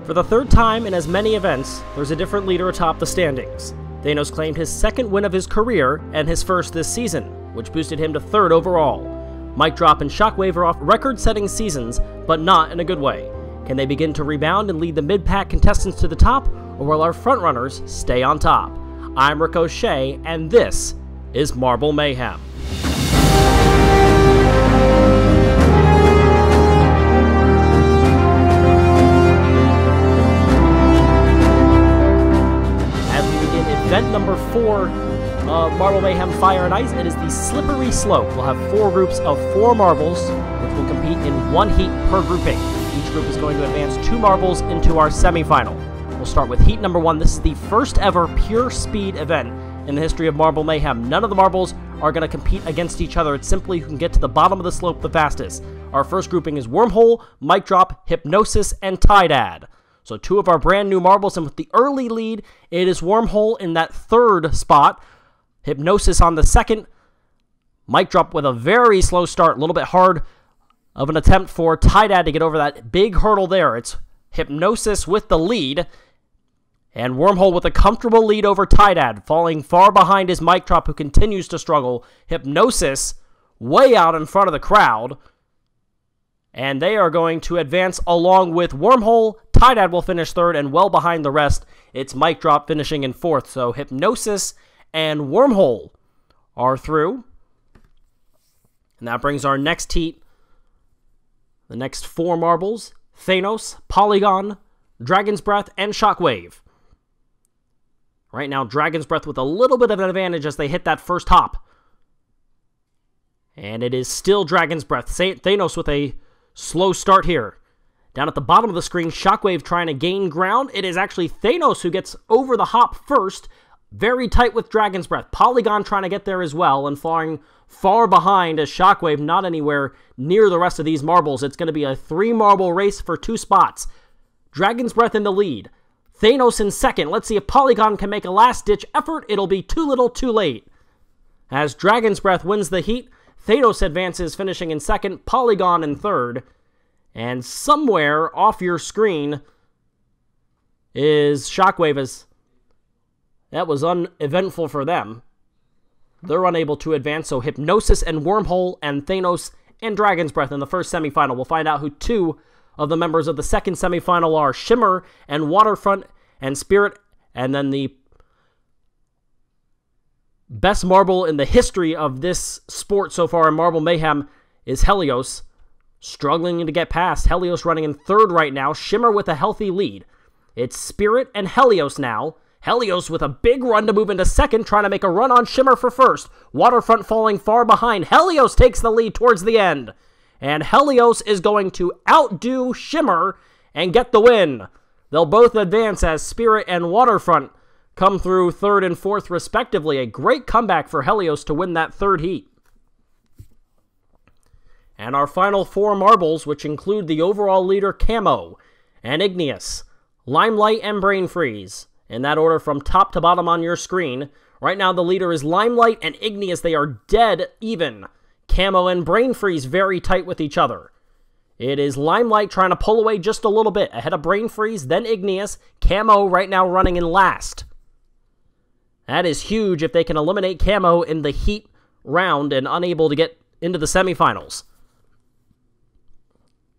For the third time in as many events, there's a different leader atop the standings. Thanos claimed his second win of his career and his first this season, which boosted him to third overall. Mic Drop and Shockwave are off record-setting seasons, but not in a good way. Can they begin to rebound and lead the mid-pack contestants to the top, or will our frontrunners stay on top? I'm Ricochet, and this is Marble Mayhem. Event number 4 of Marble Mayhem Fire and Ice, it is the Slippery Slope. We'll have 4 groups of 4 marbles, which will compete in 1 heat per grouping. Each group is going to advance 2 marbles into our semifinal. We'll start with heat number 1. This is the first ever pure speed event in the history of Marble Mayhem. None of the marbles are going to compete against each other. It's simply who can get to the bottom of the slope the fastest. Our first grouping is Wormhole, Mic Drop, Hypnosis, and Tide. So 2 of our brand new marbles, and with the early lead, it is Wormhole in that 3rd spot, Hypnosis on the 2nd, Mic Drop with a very slow start, a little bit hard of an attempt for Tide to get over that big hurdle there. It's Hypnosis with the lead, and Wormhole with a comfortable lead over Tide. Falling far behind is Mic Drop, who continues to struggle. Hypnosis way out in front of the crowd, and they are going to advance along with Wormhole. Tide will finish 3rd, and well behind the rest, it's Mic Drop finishing in 4th. So Hypnosis and Wormhole are through. And that brings our next heat. The next 4 marbles: Thanos, Polygon, Dragon's Breath, and Shockwave. Right now, Dragon's Breath with a little bit of an advantage as they hit that first hop. And it is still Dragon's Breath. Thanos with a slow start here. Down at the bottom of the screen, Shockwave trying to gain ground. It is actually Thanos who gets over the hop first. Very tight with Dragon's Breath. Polygon trying to get there as well, and falling far behind as Shockwave not anywhere near the rest of these marbles. It's going to be a 3-marble race for 2 spots. Dragon's Breath in the lead. Thanos in 2nd. Let's see if Polygon can make a last-ditch effort. It'll be too little, too late. As Dragon's Breath wins the heat, Thanos advances, finishing in 2nd, Polygon in 3rd. And somewhere off your screen is Shockwave. That was uneventful for them. They're unable to advance, so Hypnosis and Wormhole and Thanos and Dragon's Breath in the first semifinal. We'll find out who 2 of the members of the second semifinal are: Shimmer and Waterfront and Spirit. And then the best marble in the history of this sport so far in Marble Mayhem is Helios. Struggling to get past. Helios running in 3rd right now. Shimmer with a healthy lead. It's Spirit and Helios now. Helios with a big run to move into 2nd, trying to make a run on Shimmer for 1st. Waterfront falling far behind. Helios takes the lead towards the end. And Helios is going to outdo Shimmer and get the win. They'll both advance as Spirit and Waterfront come through 3rd and 4th respectively. A great comeback for Helios to win that 3rd heat. And our final 4 marbles, which include the overall leader Camo and Igneous, Limelight, and Brain Freeze, in that order from top to bottom on your screen. Right now the leader is Limelight and Igneous. They are dead even. Camo and Brain Freeze very tight with each other. It is Limelight trying to pull away just a little bit ahead of Brain Freeze, then Igneous. Camo right now running in last. That is huge if they can eliminate Camo in the heat round and unable to get into the semifinals.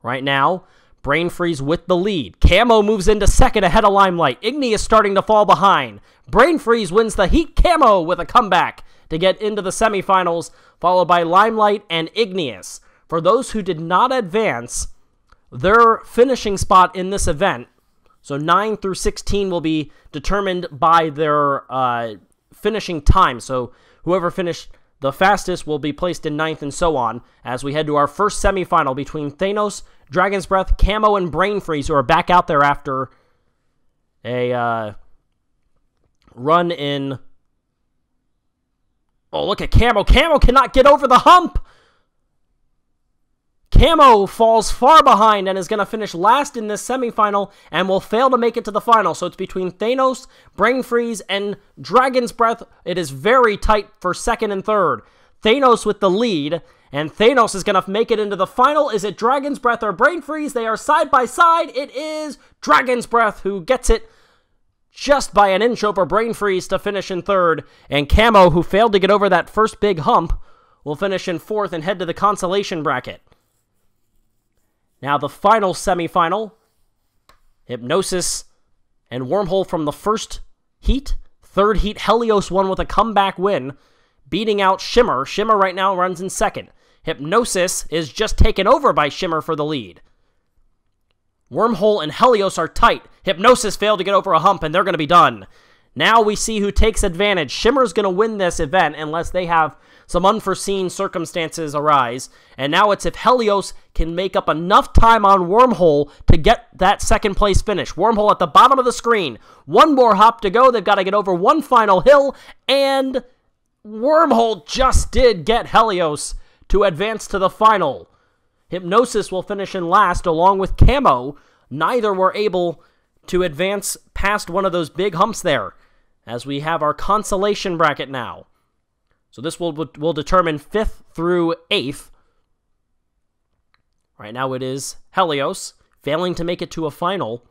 Right now, Brain Freeze with the lead. Camo moves into 2nd ahead of Limelight. Igneous starting to fall behind. Brain Freeze wins the heat. Camo with a comeback to get into the semifinals, followed by Limelight and Igneous. For those who did not advance, their finishing spot in this event, so 9 through 16 will be determined by their finishing time. So whoever finished the fastest will be placed in 9th, and so on, as we head to our first semifinal between Thanos, Dragon's Breath, Camo, and Brain Freeze, who are back out there after a run in... Oh, look at Camo. Camo cannot get over the hump! Camo falls far behind and is going to finish last in this semifinal and will fail to make it to the final. So it's between Thanos, Brain Freeze, and Dragon's Breath. It is very tight for 2nd and 3rd. Thanos with the lead, And Thanos is going to make it into the final. Is it Dragon's Breath or Brain Freeze? They are side by side. It is Dragon's Breath who gets it just by an inch over Brain Freeze to finish in third. And Camo, who failed to get over that first big hump, will finish in fourth and head to the consolation bracket. Now the final semifinal. Hypnosis and Wormhole from the first heat. Third heat, Helios won with a comeback win, beating out Shimmer. Shimmer right now runs in second. Hypnosis is just taken over by Shimmer for the lead. Wormhole and Helios are tight. Hypnosis failed to get over a hump, and they're going to be done. Now we see who takes advantage. Shimmer's going to win this event unless they have some unforeseen circumstances arise. And now it's if Helios can make up enough time on Wormhole to get that second place finish. Wormhole at the bottom of the screen. One more hop to go. They've got to get over one final hill. And Wormhole just did get Helios to advance to the final. Hypnosis will finish in last along with Camo. Neither were able to advance past one of those big humps there, as we have our consolation bracket now. So this will determine 5th through 8th. Right now it is Helios, failing to make it to a final.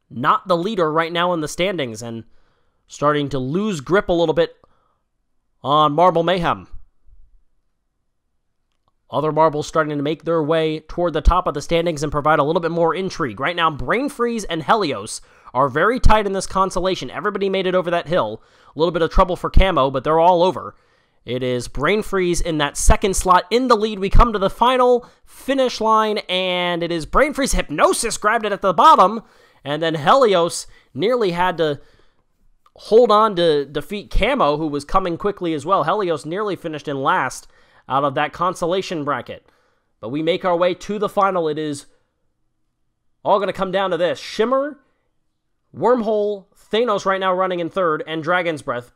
Not the leader right now in the standings, and starting to lose grip a little bit on Marble Mayhem. Other marbles starting to make their way toward the top of the standings and provide a little bit more intrigue. Right now, Brain Freeze and Helios are very tight in this consolation. Everybody made it over that hill. A little bit of trouble for Camo, but they're all over. It is Brain Freeze in that second slot in the lead. We come to the final finish line, and it is Brain Freeze. Hypnosis grabbed it at the bottom, and then Helios nearly had to hold on to defeat Camo, who was coming quickly as well. Helios nearly finished in last out of that consolation bracket. But we make our way to the final. It is all going to come down to this. Shimmer, Wormhole, Thanos right now running in third, and Dragon's Breath.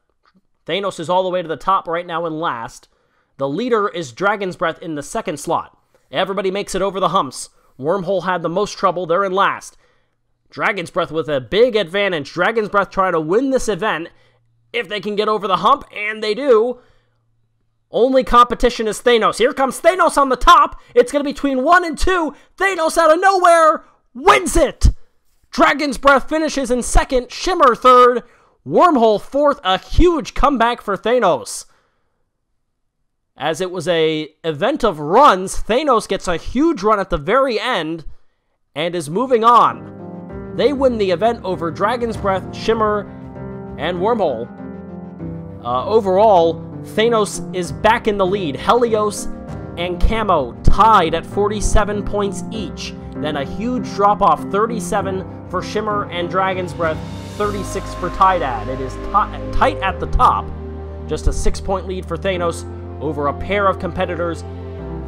Thanos is all the way to the top right now in last. The leader is Dragon's Breath in the second slot. Everybody makes it over the humps. Wormhole had the most trouble. They're in last. Dragon's Breath with a big advantage. Dragon's Breath trying to win this event if they can get over the hump, and they do. Only competition is Thanos. Here comes Thanos on the top. It's going to be between 1 and 2. Thanos out of nowhere wins it. Dragon's Breath finishes in second. Shimmer third. Wormhole fourth. A huge comeback for Thanos. As it was an event of runs, Thanos gets a huge run at the very end and is moving on. They win the event over Dragon's Breath, Shimmer, and Wormhole. Overall, Thanos is back in the lead. Helios and Camo tied at 47 points each. Then a huge drop-off, 37 for Shimmer and Dragon's Breath, 36 for Tydad. It is tight at the top. Just a 6-point lead for Thanos over a pair of competitors.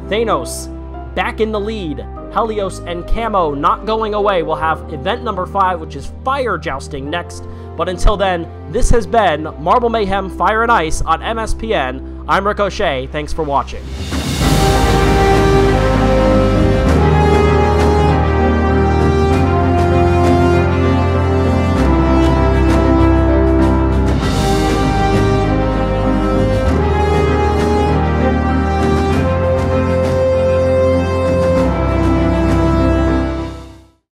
Thanos back in the lead. Helios and Camo not going away. We'll have event number 5, which is Fire Jousting, next. But until then, this has been Marble Mayhem Fire and Ice on MSPN. I'm Ricochet. Thanks for watching.